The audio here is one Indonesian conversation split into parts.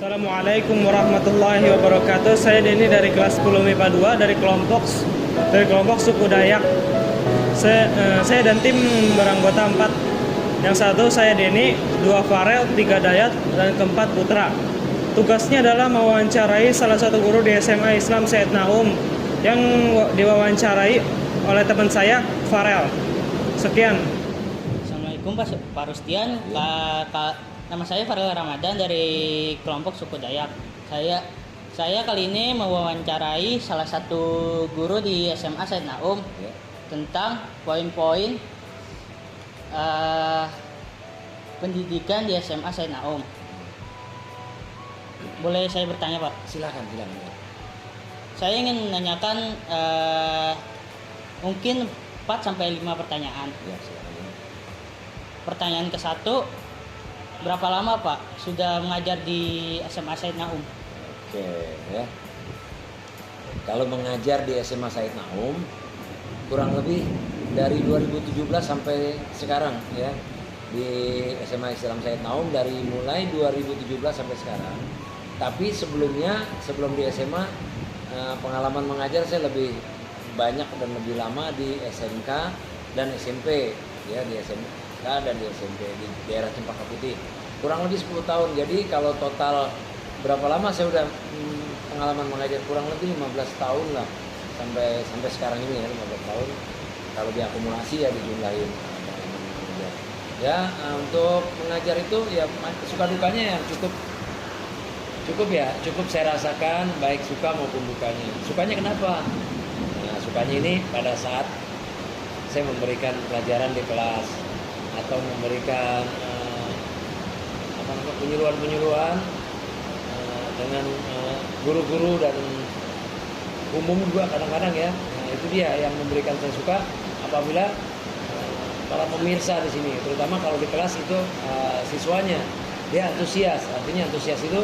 Assalamualaikum warahmatullahi wabarakatuh. Saya Denny dari kelas 10 MIPA 2 dari kelompok suku Dayak. Saya dan tim beranggota 4. Yang satu saya Denny, 2 Farel, 3 Dayat, dan keempat Putra. Tugasnya adalah mewawancarai salah satu guru di SMA Islam Said Naum yang diwawancarai oleh teman saya Farel. Sekian. Assalamualaikum Pak Rustian. Nama saya Farel Ramadan dari kelompok suku Dayak. Saya kali ini mewawancarai salah satu guru di SMA Said Naum tentang poin-poin pendidikan di SMA Said Naum. Boleh saya bertanya, Pak? Silakan. Saya ingin menanyakan mungkin 4-5 pertanyaan. Ya, silakan. Pertanyaan ke-1, berapa lama Pak sudah mengajar di SMA Said Naum? Oke, ya. Kalau mengajar di SMA Said Naum kurang lebih dari 2017 sampai sekarang ya. Di SMA Islam Said Naum dari mulai 2017 sampai sekarang. Tapi sebelum di SMA pengalaman mengajar saya lebih banyak dan lebih lama di SMK dan SMP ya, di SMK dan di SMP di daerah Cempaka Putih kurang lebih 10 tahun. Jadi kalau total berapa lama saya udah pengalaman mengajar, kurang lebih 15 tahun lah sampai sekarang ini ya, 15 tahun kalau diakumulasi ya, dijumlahin ya. Untuk mengajar itu ya suka dukanya yang cukup saya rasakan, baik suka maupun dukanya. Sukanya kenapa? Nah, sukanya ini pada saat saya memberikan pelajaran di kelas atau memberikan penyuluhan dengan guru-guru dan umum juga kadang-kadang ya. Nah, itu dia yang memberikan saya suka apabila para pemirsa di sini, terutama kalau di kelas itu siswanya dia antusias. Artinya antusias itu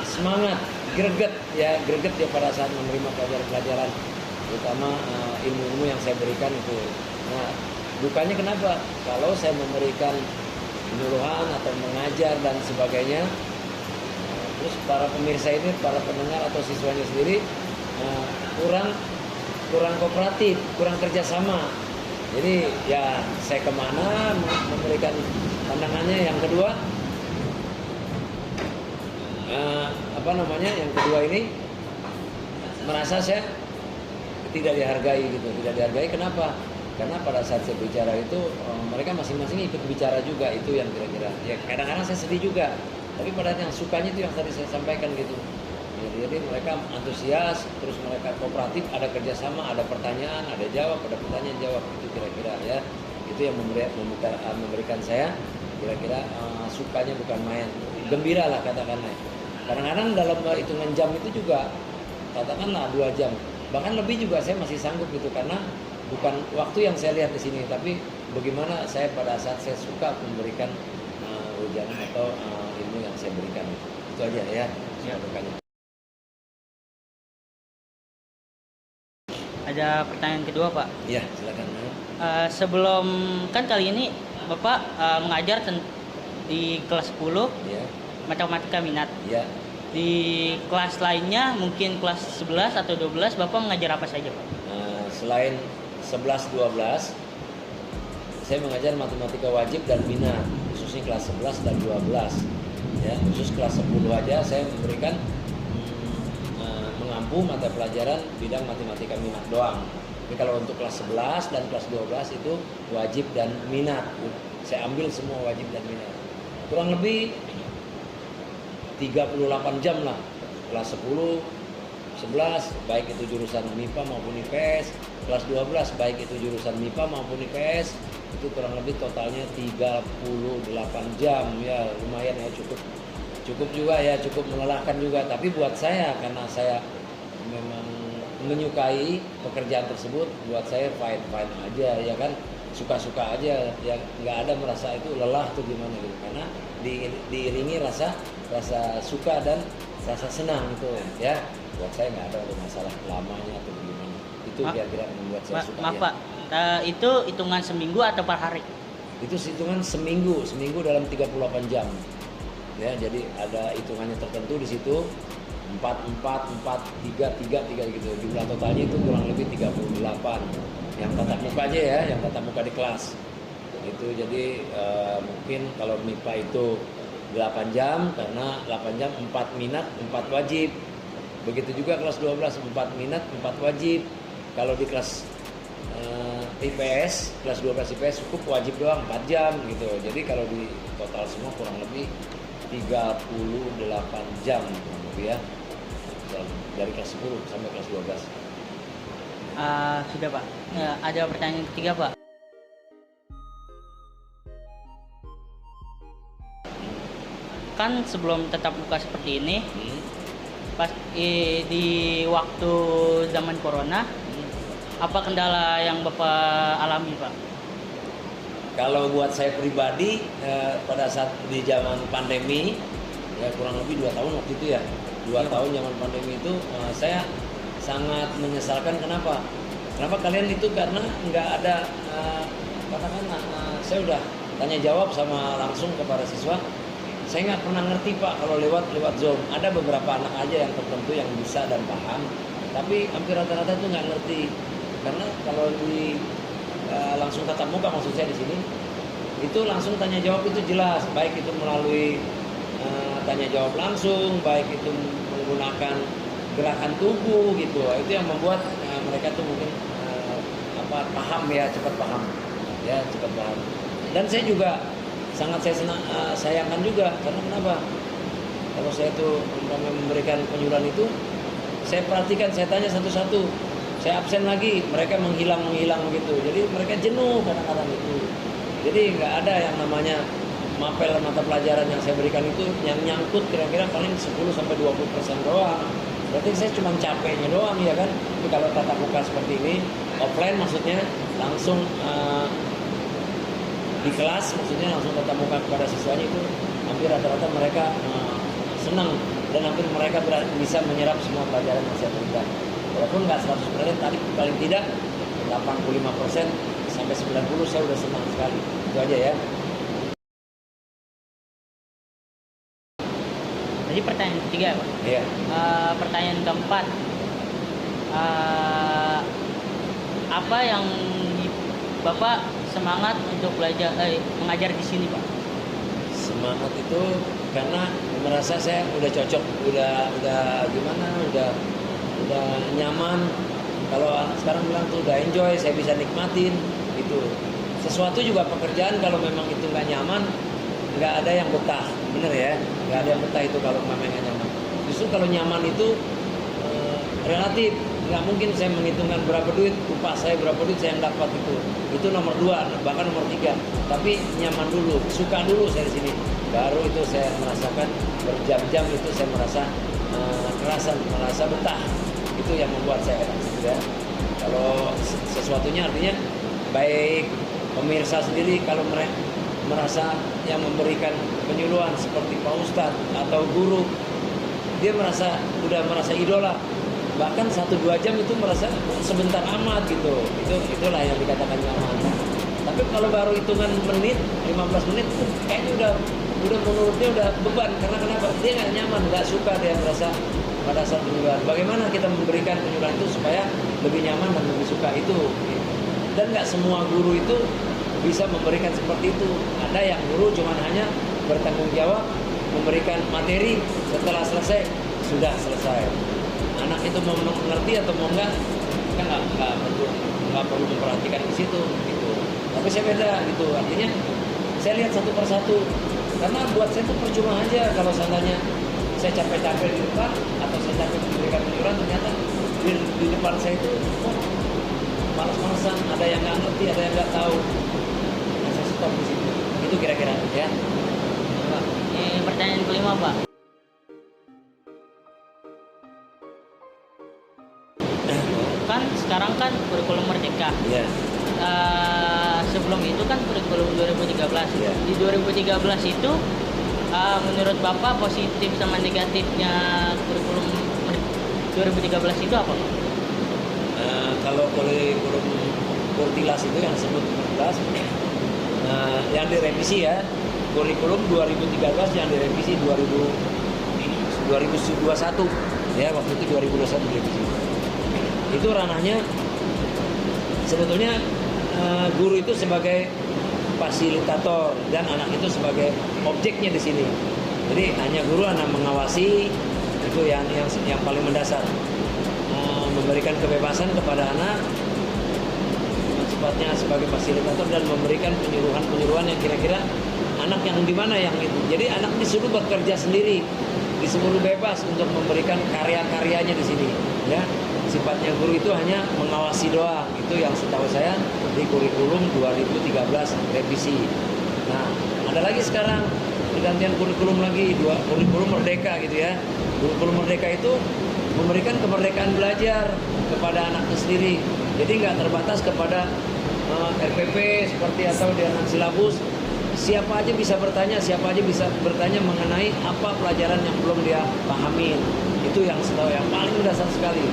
semangat, greget dia pada saat menerima pelajaran-pelajaran, terutama ilmu-ilmu yang saya berikan itu. Nah, dukanya kenapa? Kalau saya memberikan penyuluhan atau mengajar dan sebagainya, terus para pemirsa ini, para pendengar atau siswanya sendiri kurang kooperatif, kurang kerjasama. Jadi ya saya kemana memberikan pandangannya. Yang kedua yang kedua ini merasa saya tidak dihargai gitu. Tidak dihargai kenapa? Karena pada saat saya bicara itu mereka masing-masing ikut bicara juga, itu yang kira-kira ya kadang-kadang saya sedih juga. Tapi pada yang sukanya itu yang tadi saya sampaikan gitu. Jadi mereka antusias, terus mereka kooperatif, ada kerjasama, ada pertanyaan, ada jawab, ada pertanyaan jawab, itu kira-kira ya. Itu yang memberikan saya kira-kira sukanya bukan main, gembira lah katakanlah. Kadang-kadang dalam hitungan jam itu juga katakanlah 2 jam, bahkan lebih juga saya masih sanggup gitu, karena bukan waktu yang saya lihat di sini, tapi bagaimana saya pada saat saya suka memberikan ujian atau ilmu yang saya berikan. Itu aja ya. Ada pertanyaan kedua Pak. Iya, silakan. Sebelum kan kali ini Bapak mengajar di kelas 10 Iya. matematika minat. Iya. Di kelas lainnya mungkin kelas 11 atau 12 Bapak mengajar apa saja Pak? Selain 11-12 saya mengajar matematika wajib dan minat, khususnya kelas 11 dan 12 ya. Khusus kelas 10 aja saya memberikan mengampu mata pelajaran bidang matematika minat doang. Tapi kalau untuk kelas 11 dan kelas 12 itu wajib dan minat, saya ambil semua wajib dan minat. Kurang lebih 38 jam lah. Kelas 10, 11 baik itu jurusan MIPA maupun IPS, kelas 12 baik itu jurusan MIPA maupun IPS, itu kurang lebih totalnya 38 jam ya. Lumayan ya, cukup juga ya, cukup melelahkan juga. Tapi buat saya, karena saya memang menyukai pekerjaan tersebut, buat saya fine aja ya kan, suka-suka aja ya, nggak ada merasa itu lelah tuh gimana gitu, karena diiringi rasa suka dan rasa senang itu ya. Buat saya nggak ada masalah lamanya atau gimana, itu kira-kira membuat saya suka. Maaf Pak, itu hitungan seminggu atau per hari? Itu hitungan seminggu dalam 38 jam. Ya, jadi ada hitungannya tertentu di situ 4 4 4 3 3 3 gitu. Jumlah totalnya itu kurang lebih 38. Yang tatap muka aja ya, yang tatap muka di kelas. Itu jadi mungkin kalau MIPA itu 8 jam karena 8 jam 4 minat 4 wajib. Begitu juga kelas 12 4 minat 4 wajib. Kalau di kelas IPS, kelas 12 IPS cukup wajib doang 4 jam gitu. Jadi kalau di total semua kurang lebih 38 jam ya. Dari kelas 10 sampai kelas 12. Sudah Pak. Ada pertanyaan ketiga Pak. Kan sebelum tatap muka seperti ini, pas di waktu zaman corona, apa kendala yang Bapak alami Pak? Kalau buat saya pribadi pada saat di zaman pandemi ya kurang lebih 2 tahun waktu itu ya 2 tahun zaman pandemi itu saya sangat menyesalkan. Kenapa kalian itu karena nggak ada katakanlah saya udah tanya jawab sama langsung kepada siswa. Saya nggak pernah ngerti Pak kalau lewat Zoom. Ada beberapa anak aja yang tertentu yang bisa dan paham, tapi hampir rata-rata tuh nggak ngerti. Karena kalau di langsung tatap muka maksud saya di sini itu langsung tanya jawab itu jelas, baik itu melalui tanya jawab langsung, baik itu menggunakan gerakan tubuh gitu. Itu yang membuat mereka tuh mungkin paham ya, cepat paham ya, cepat paham. Dan saya juga sangat sayangkan juga karena kenapa? Kalau saya tuh memberikan penyuluhan itu saya perhatikan, saya tanya satu-satu. Saya absen lagi, mereka menghilang gitu. Jadi mereka jenuh kadang-kadang itu. Jadi nggak ada yang namanya mapel mata pelajaran yang saya berikan itu yang nyangkut kira-kira paling 10-20% doang. Berarti saya cuma capeknya doang ya kan. Tapi kalau tatap muka seperti ini, offline maksudnya langsung di kelas, maksudnya langsung tatap muka kepada siswanya itu hampir rata-rata mereka senang dan hampir mereka bisa menyerap semua pelajaran yang saya berikan. Walaupun nggak 100%, tadi paling tidak 85% sampai 90% saya udah senang sekali. Itu aja ya. Tadi pertanyaan ketiga Pak. Iya. Pertanyaan keempat, apa yang Bapak semangat untuk belajar mengajar di sini Pak? Semangat itu karena merasa saya udah cocok, udah gimana, udah nyaman. Kalau sekarang bilang tuh udah enjoy, saya bisa nikmatin itu. Sesuatu juga pekerjaan kalau memang itu nggak nyaman, nggak ada yang betah, bener ya, nggak ada yang betah itu kalau memang nggak nyaman. Justru kalau nyaman itu relatif, nggak mungkin saya menghitungkan berapa duit, upah saya berapa duit saya yang dapat itu nomor 2, bahkan nomor 3. Tapi nyaman dulu, suka dulu saya di sini, baru itu saya merasakan berjam-jam itu saya merasa merasa betah. Itu yang membuat saya ya. Kalau sesuatunya artinya baik pemirsa sendiri kalau mereka merasa yang memberikan penyuluhan seperti Pak Ustadz atau guru, dia udah merasa idola, bahkan 1-2 jam itu merasa sebentar amat gitu. Itulah yang dikatakan nyaman. Tapi kalau baru hitungan menit, 15 menit kayaknya udah menurutnya udah beban. Karena kenapa? Dia nggak nyaman, nggak suka, dia merasa pada saat penyuluhan. Bagaimana kita memberikan penyuluhan itu supaya lebih nyaman dan lebih suka itu. Dan nggak semua guru itu bisa memberikan seperti itu. Ada yang guru cuma hanya bertanggung jawab memberikan materi, setelah selesai sudah selesai. Anak itu mau mengerti atau mau enggak, kita nggak perlu memperhatikan di situ gitu. Tapi saya beda gitu, artinya saya lihat satu persatu. Karena buat saya itu percuma aja kalau seandainya saya capek-capek di depan atau saya capek memberikan penyuluhan, ternyata di depan saya itu malas-malasan, ada yang nggak ngerti, ada yang nggak tahu. Nah, saya stop di situ. Itu kira-kira ya. Pak, ini pertanyaan kelima Pak. Kan sekarang kan kurikulum merdeka. Iya. Sebelum itu kan kurikulum 2013. Iya. Di 2013 itu menurut Bapak positif sama negatifnya kurikulum 2013 itu apa Pak? Kalau kurikulum Kurtilas itu yang disebut Kurtilas, yang direvisi ya, kurikulum 2013 yang direvisi 2021 ya, waktu itu 2021 direvisi. Itu ranahnya sebetulnya guru itu sebagai fasilitator dan anak itu sebagai objeknya di sini. Jadi hanya guru hanya mengawasi, itu yang paling mendasar. Memberikan kebebasan kepada anak sifatnya sebagai fasilitator dan memberikan penyuluhan yang kira-kira anak yang di mana yang itu. Jadi anak disuruh bekerja sendiri, disuruh bebas untuk memberikan karya-karyanya di sini ya. Sifatnya guru itu hanya mengawasi doang. Itu yang setahu saya di kurikulum 2013 revisi. Nah, ada lagi sekarang pergantian kurikulum lagi, kurikulum merdeka gitu ya. Kurikulum merdeka itu memberikan kemerdekaan belajar kepada anaknya sendiri. Jadi nggak terbatas kepada RPP seperti atau dengan silabus. Siapa aja bisa bertanya, siapa aja bisa bertanya mengenai apa pelajaran yang belum dia pahami. Itu yang setahu yang paling dasar sekali.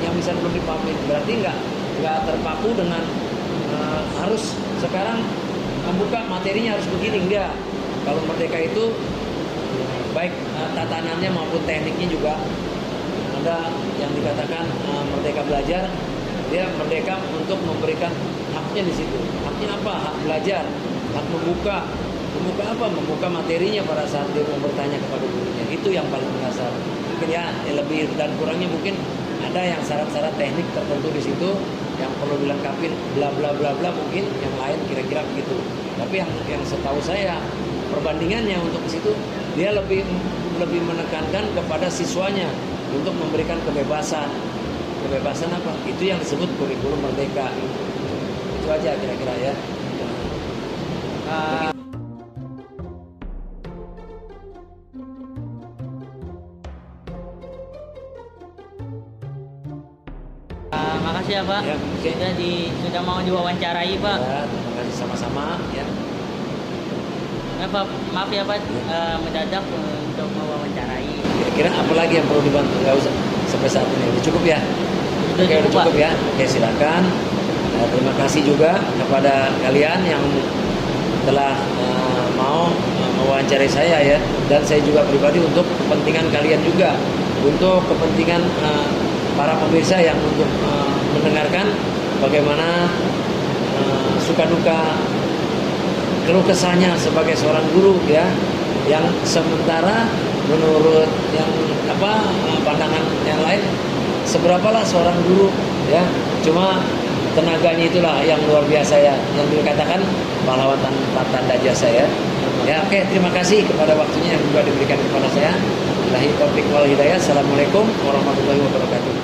Yang bisa belum dipahami. Berarti nggak terpaku dengan harus sekarang membuka materinya harus begini, enggak. Kalau merdeka itu baik tatanannya maupun tekniknya juga ada yang dikatakan merdeka belajar. Dia merdeka untuk memberikan haknya di situ. Haknya apa? Hak belajar, hak membuka apa? Membuka materinya pada saat dia mau bertanya kepada gurunya. Itu yang paling mendasar. Mungkin ya lebih dan kurangnya mungkin ada yang syarat-syarat teknik tertentu di situ yang perlu dilengkapi bla bla bla bla, mungkin yang lain kira-kira begitu. Tapi yang setahu saya perbandingannya untuk ke situ dia lebih menekankan kepada siswanya untuk memberikan kebebasan. Kebebasan apa? Itu yang disebut kurikulum merdeka. Itu aja kira-kira ya. Makasih ya Pak, Ya, oke. sudah mau diwawancarai Pak. Ya, terima kasih sama-sama ya. Ya, Pak, maaf ya Pak, mendadak untuk mewawancarai. Kira-kira apa lagi yang perlu dibantu? Nggak usah sampai saat ini. Udah cukup ya? Oke, udah cukup Pak. ya. Oke, silakan. Terima kasih juga kepada kalian yang telah mau mewawancarai saya ya. Dan saya juga pribadi untuk kepentingan kalian juga, untuk kepentingan para pemirsa yang untuk mendengarkan bagaimana suka duka keluh kesahnya sebagai seorang guru ya, yang sementara menurut yang pandangan yang lain seberapalah seorang guru ya, cuma tenaganya itulah yang luar biasa ya, yang dikatakan pahlawan tanpa tanda jasa ya. Ya oke, terima kasih kepada waktunya yang juga diberikan kepada saya. Billahi taufiq wal hidayah. Assalamualaikum warahmatullahi wabarakatuh.